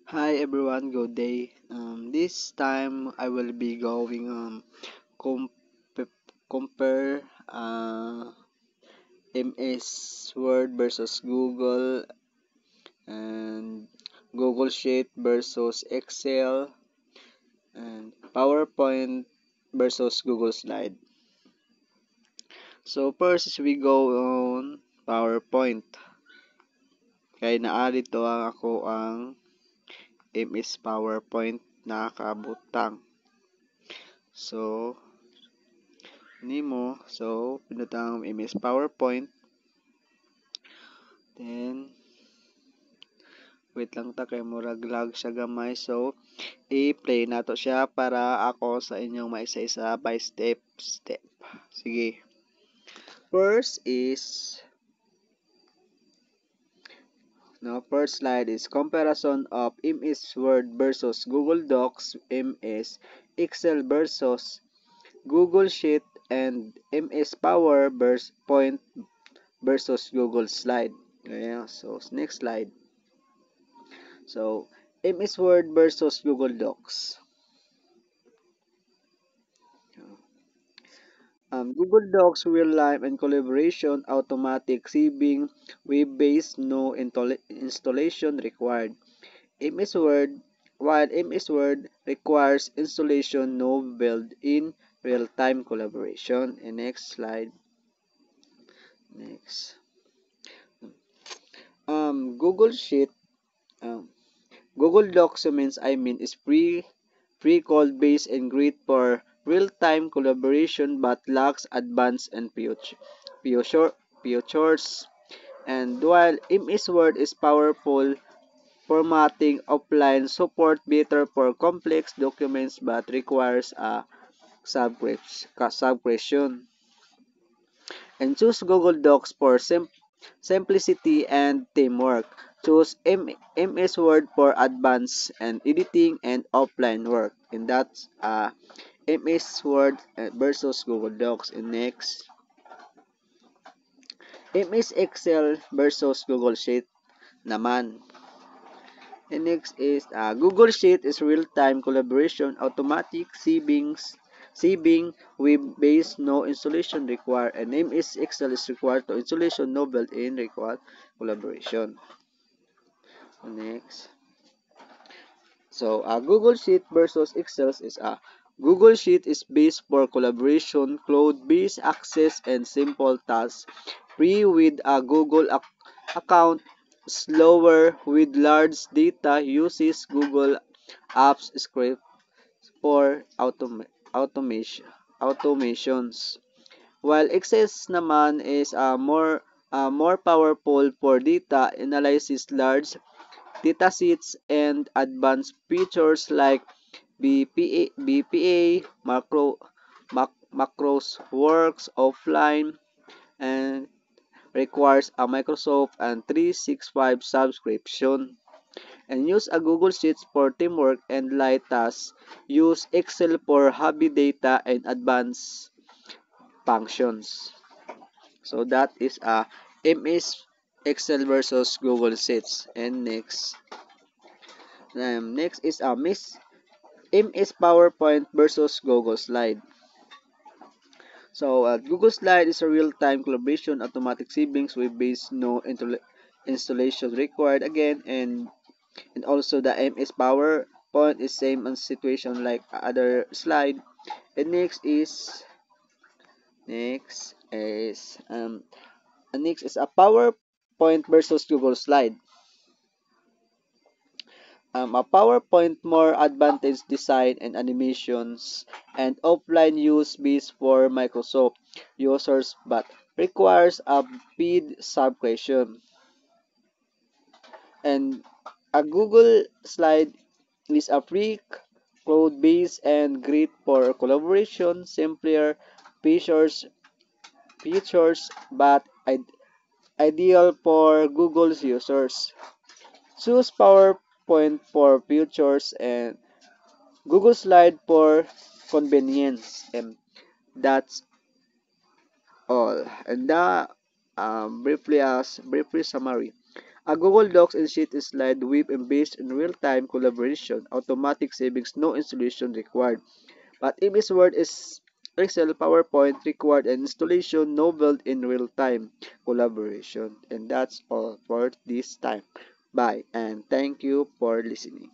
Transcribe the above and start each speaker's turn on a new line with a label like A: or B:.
A: Hi everyone, good day. This time I will be going com- compare MS Word versus Google and Google Sheet versus Excel and PowerPoint versus Google Slide. So first we go on PowerPoint. Kaya naari to ako ang MS PowerPoint na kabutang. So nimo pinutang MS PowerPoint, then wait lang ta kay murag lag siya gamay, so i-play nato siya para ako sa inyong maisa-isa by step. Sige, first is first slide is comparison of MS Word versus Google Docs, MS Excel versus Google Sheet, and MS PowerPoint versus Google Slide. Ayan, so next slide. So, MS Word versus Google Docs. Google Docs real-time and collaboration, automatic saving, web-based, no installation required. MS Word, while MS Word requires installation, no built-in real-time collaboration. And next slide. Next. Google Sheet. Um, Google Documents, is pre-code based and great for real-time collaboration but lacks advanced and features. And while MS Word is powerful, formatting offline support better for complex documents but requires a subscription. And choose Google Docs for simplicity and teamwork. Choose MS Word for advanced and editing and offline work. And that's MS Word versus Google Docs. And next, MS Excel versus Google Sheet naman. And next is Google Sheet is real-time collaboration, automatic saving, web-based, no installation required, and MS Excel is required to installation, no built-in required collaboration. Next. So, Google Sheet versus Excel is Google Sheet is based for collaboration, cloud-based access, and simple tasks. Free with a Google account, slower with large data, uses Google Apps script for automations. While Excel naman is more powerful for data analysis, large datasets, and advanced features like BPA macros works offline and requires a Microsoft and 365 subscription. And use a Google Sheets for teamwork and light tasks. Use Excel for hobby data and advanced functions. So that is MS Excel versus Google Sheets. And next is MS PowerPoint versus Google Slide. So Google Slide is a real-time collaboration, automatic savings, web-based, no installation required again, and also the MS PowerPoint is same on situation like other slide. And next is a PowerPoint versus Google Slide. A PowerPoint more advanced design and animations and offline use based for Microsoft users but requires a paid subscription. And a Google Slide is a free cloud-based and great for collaboration, simpler features but ideal for Google's users. Choose PowerPoint for features and Google Slide for convenience, and that's all. And briefly summary. A Google Docs and Sheet is slide web and based in real-time collaboration, automatic savings, no installation required. But MS Word is Excel, PowerPoint required and installation, no built in real-time collaboration. And that's all for this time. Bye and thank you for listening.